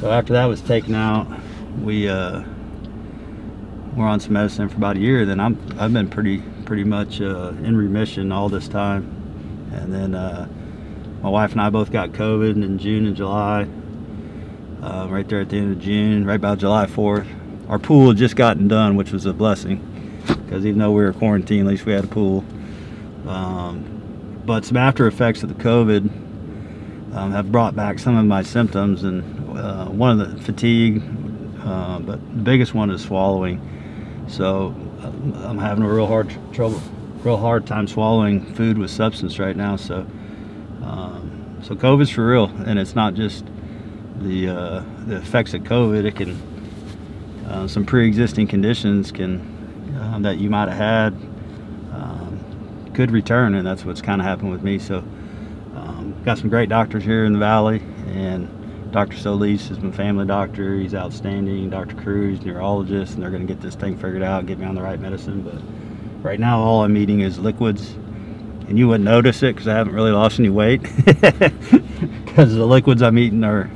So after that was taken out, we were on some medicine for about a year. Then I've been pretty much in remission all this time. And then my wife and I both got COVID in June and July. Right there at the end of June, right about July 4th. Our pool had just gotten done, which was a blessing, because even though we were quarantined, at least we had a pool. But some after effects of the COVID have brought back some of my symptoms, and one of the fatigue, but the biggest one is swallowing. So I'm having a real hard time swallowing food with substance right now. So COVID's for real, and it's not just the effects of COVID. It can some pre-existing conditions can that you might have had could return, and that's what's kind of happened with me. So got some great doctors here in the valley, and Dr. Solis is my family doctor. He's outstanding. Dr. Cruz, neurologist, and they're going to get this thing figured out, get me on the right medicine. But right now all I'm eating is liquids, and you wouldn't notice it because I haven't really lost any weight, because the liquids I'm eating are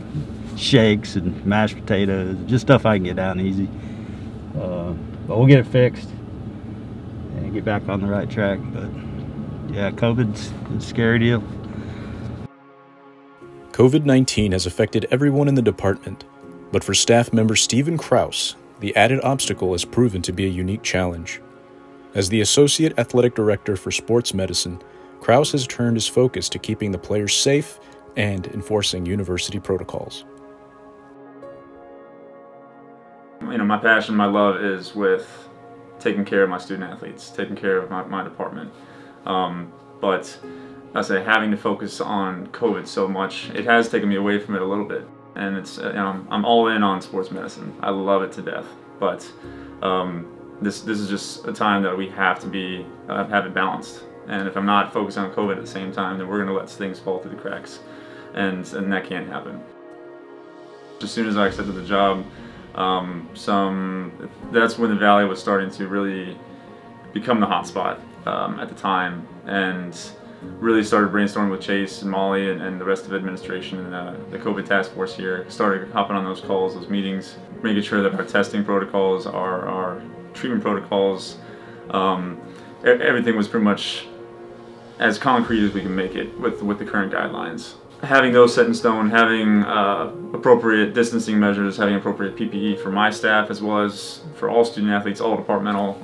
shakes and mashed potatoes, just stuff I can get down easy. But we'll get it fixed and get back on the right track. But yeah, COVID's a scary deal. COVID-19 has affected everyone in the department, but for staff member Stephen Kraus, the added obstacle has proven to be a unique challenge. As the Associate Athletic Director for Sports Medicine, Kraus has turned his focus to keeping the players safe and enforcing university protocols. You know, my passion, my love is with taking care of my student athletes, taking care of my department. But I say having to focus on COVID so much, it has taken me away from it a little bit. And it's, you know, I'm all in on sports medicine. I love it to death. But this is just a time that we have to be have it balanced. And if I'm not focused on COVID at the same time, then we're going to let things fall through the cracks, and that can't happen. As soon as I accepted the job, that's when the Valley was starting to really become the hot spot at the time, and really started brainstorming with Chase and Molly and the rest of the administration and the COVID task force here. Started hopping on those calls, those meetings, making sure that our testing protocols, our treatment protocols, everything was pretty much as concrete as we can make it with the current guidelines. Having those set in stone, having appropriate distancing measures, having appropriate PPE for my staff as well as for all student athletes, all departmental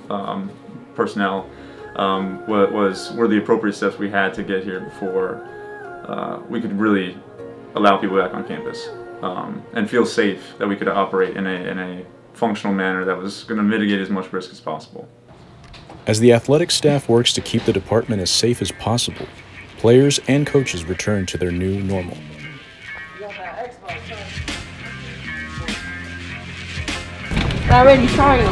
personnel, were the appropriate steps we had to get here before we could really allow people back on campus and feel safe that we could operate in a functional manner that was going to mitigate as much risk as possible. As the athletic staff works to keep the department as safe as possible, players and coaches return to their new normal. Already trying.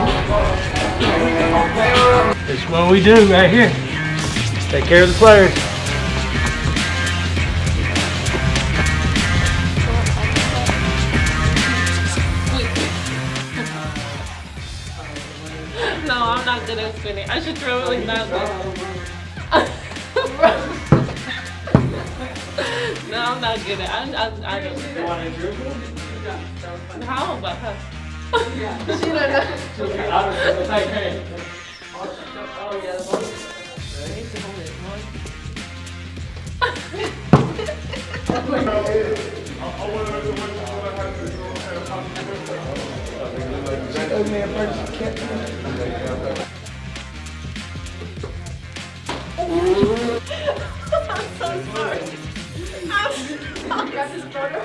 It's what we do right here. Take care of the players. No, I'm not good at spinning. I should throw it like that. No, I'm not good at it. I don't. You want to dribble? How about her? She don't know. Oh, yeah. I'm so sorry. I'm got this photo.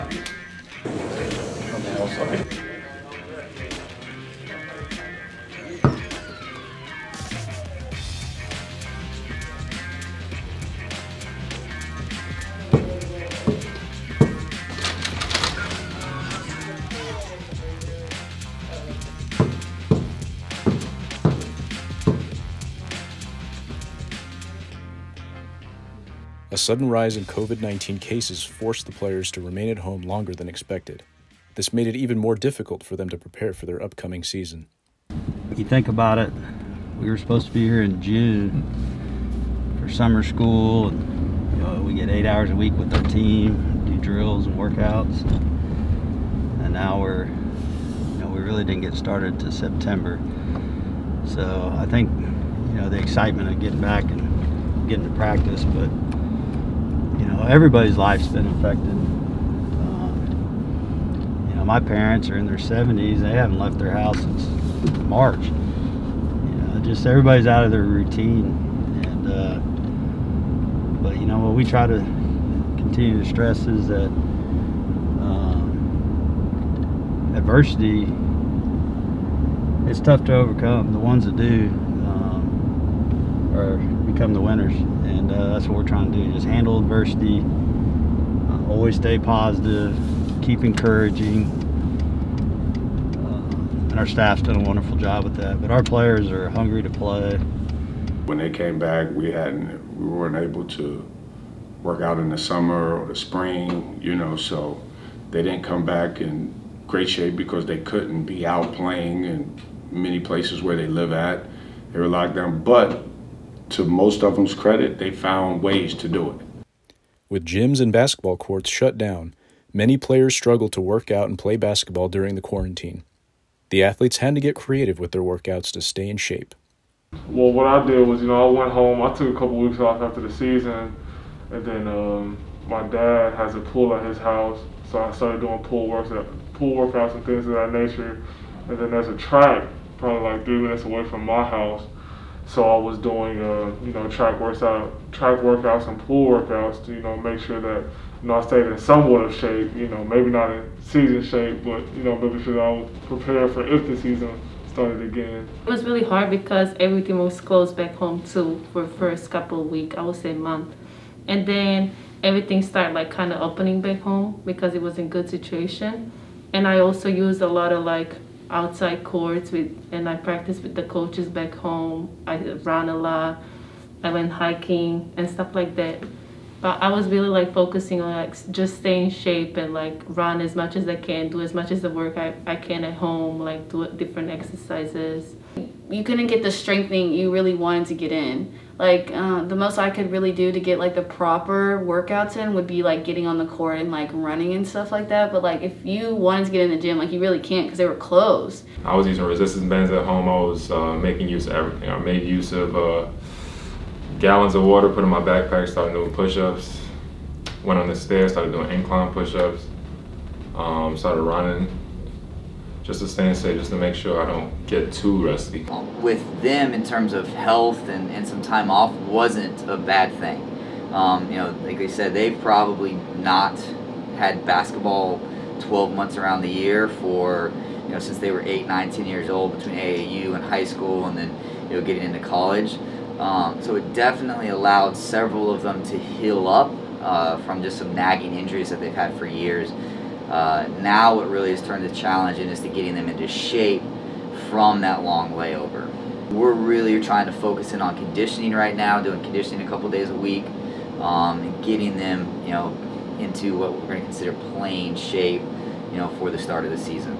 A sudden rise in COVID-19 cases forced the players to remain at home longer than expected. This made it even more difficult for them to prepare for their upcoming season. You think about it, we were supposed to be here in June for summer school, and we get 8 hours a week with our team, do drills and workouts. And now we really didn't get started to September. So I think, the excitement of getting back and getting to practice, but everybody's life's been affected. My parents are in their 70s. They haven't left their house since March. Just everybody's out of their routine. And but what we try to continue to stress is that adversity, it's tough to overcome. The ones that do become the winners, and that's what we're trying to do. Just handle adversity, always stay positive, keep encouraging, and our staff's done a wonderful job with that. But our players are hungry to play. When they came back, we weren't able to work out in the summer or the spring, so they didn't come back in great shape because they couldn't be out playing in many places where they live at. They were locked down, but to most of them's credit, they found ways to do it. With gyms and basketball courts shut down, many players struggled to work out and play basketball during the quarantine. The athletes had to get creative with their workouts to stay in shape. Well, what I did was, I went home. I took a couple weeks off after the season, and then my dad has a pool at his house, so I started doing pool workouts and things of that nature. And then there's a track probably like 3 minutes away from my house, so I was doing track workouts and pool workouts to make sure that I stayed in somewhat of shape. Maybe not in season shape, but making sure that I was prepared for if the season started again. It was really hard because everything was closed back home too for the first couple of weeks, I would say month. And then everything started like kind of opening back home because it was in good situation. And I also used a lot of like outside courts and I practiced with the coaches back home. I ran a lot, I went hiking and stuff like that. But I was really like focusing on like just staying in shape and like run as much as I can, do as much as the work I can at home, like do different exercises. You couldn't get the strengthening you really wanted to get in. Like the most I could really do to get like the proper workouts in would be like getting on the court and like running and stuff like that. But like if you wanted to get in the gym, like you really can't because they were closed. I was using resistance bands at home. I was making use of everything. I made use of gallons of water, put in my backpack, started doing push-ups. Went on the stairs, started doing incline push-ups. Started running. Just to stay in shape, just to make sure I don't get too rusty. With them, in terms of health and some time off, wasn't a bad thing. Like they said, they've probably not had basketball 12 months around the year for, since they were 8, 9, 10 years old, between AAU and high school, and then getting into college. So it definitely allowed several of them to heal up from just some nagging injuries that they've had for years. Now what really has turned the challenge is to getting them into shape from that long layover. We're really trying to focus in on conditioning right now, doing conditioning a couple days a week, and getting them, into what we're going to consider playing shape, for the start of the season.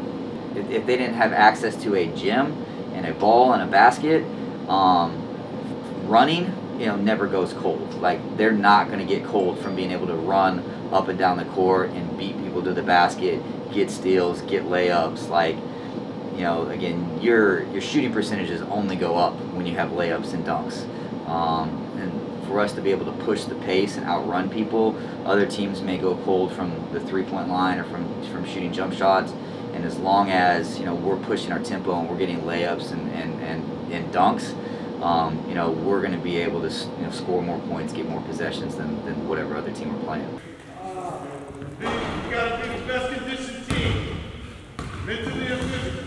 If they didn't have access to a gym and a ball and a basket, running, never goes cold. Like, they're not going to get cold from being able to run up and down the court and beat people to the basket, get steals, get layups. Like, again, your shooting percentages only go up when you have layups and dunks. And for us to be able to push the pace and outrun people, other teams may go cold from the three-point line or from shooting jump shots. And as long as we're pushing our tempo and we're getting layups and dunks, we're going to be able to score more points, get more possessions than whatever other team we're playing. You got to be the best conditioned team, mentally and physically.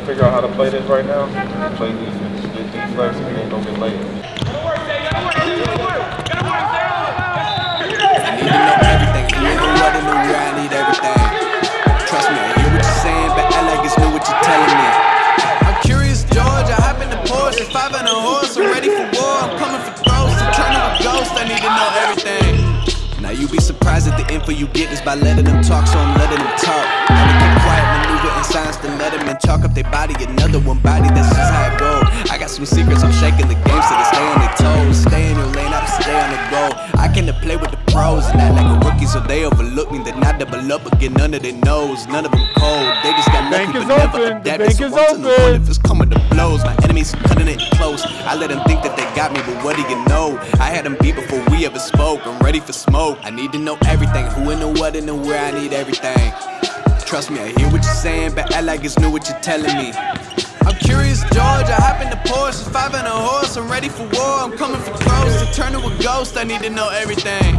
Figure out how to play this right now. Play defense, get deflex, and then go get layups. You need to know everything. You ain't know what to know where I need everything. Trust me, I hear what you're saying, but I like it's new what you're telling me. careful you get is by letting them talk, so I'm letting them talk. Gotta keep quiet, maneuver in silence to let them in. Chalk up their body, another one body, that's just how it goes. I got some secrets, I'm shaking the game so they stay on their toes. Stay in your lane, I stay on the go. I came to play with the pros and act like a rookie, so they overlook me. Then I double up again, none of their nose, none of them cold. They just got lucky, but never adapted. So once in the one, if it's coming to blows, my enemies cutting it close. I let them think that they got me, but what do you know? I had them beat before we ever spoke. I'm ready for smoke. I need to know everything, who and the what and the where. I need everything. Trust me, I hear what you're saying, but act like it's new what you're telling me. I'm curious, George. I hop in the Porsche, 5 and a horse. I'm ready for war. I'm coming for close. To turn to a ghost, I need to know everything.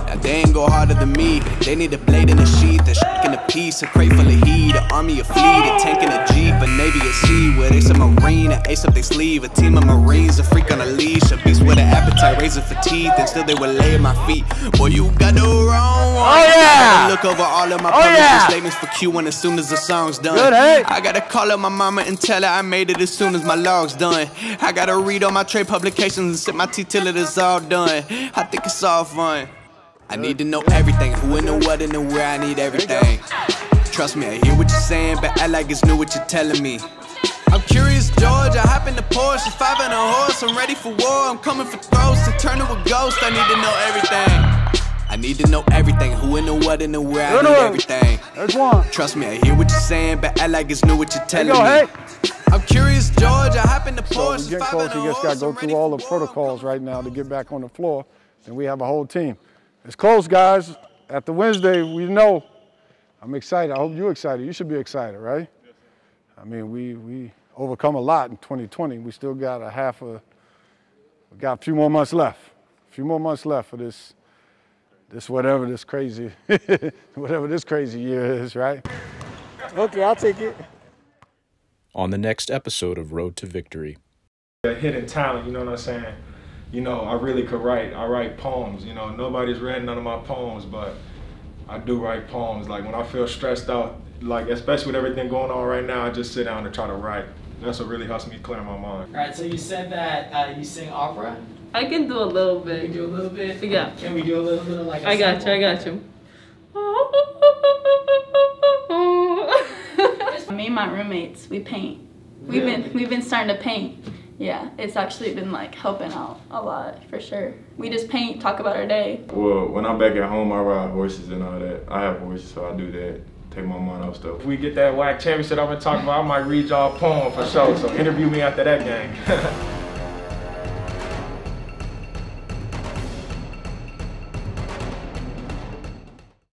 Now they ain't go harder than me. They need a blade in a sheath, a in a piece, a crate full of heat, an army of fleet, a tank in a jeep, a navy at sea, where they some marine, an ace up their sleeve, a team of marines, a freak on a leash, a beast with an appetite, razor for teeth, and still they would lay at my feet. Boy, you got the wrong one. Oh yeah! Look over all of my publishing statements for Q1 as soon as the song's done. Good, hey? I gotta call up my mama and tell her I made it as soon as my log's done. I gotta read all my trade publications and sip my tea till it is all done. I think it's all fun. I need to know everything, who and the what and the where. I need everything. Trust me, I hear what you're saying, but act like it's new what you're telling me. I'm curious, George. I hop in the Porsche, 5 and a horse. I'm ready for war. I'm coming for throats. To turn to a ghost, I need to know everything. I need to know everything, who and the what and the where. I need everything. There's one. Trust me, I hear what you're saying, but act like it's new what you're telling me. Hey. I'm curious, George. I hop in the Porsche. So we get close. You just got to go through all the protocols right now to get back on the floor, and we have a whole team. It's close, guys. After Wednesday, we know. I'm excited. I hope you're excited. You should be excited, right? I mean, we overcome a lot in 2020. We still got we got a few more months left. A few more months left for this whatever this crazy, whatever this crazy year is, right? Okay, I'll take it. On the next episode of Road to Victory. A hidden talent, you know what I'm saying? You know, I really could write. I write poems. You know, nobody's read none of my poems, but I do write poems. Like when I feel stressed out, like especially with everything going on right now, I just sit down and try to write. That's what really helps me clear my mind. All right, so you said that you sing opera? I can do a little bit. You can do a little bit? Yeah. Can we do a little bit of like a I got sample? you, I got you. Me and my roommates, we paint. We've been starting to paint. Yeah, it's actually been like helping out a lot for sure. We just paint, talk about our day. Well, when I'm back at home, I ride horses and all that. I have horses, so I do that. Take my mind off stuff. If we get that WAC championship I've been talking about, I might read y'all a poem for sure. So interview me after that game.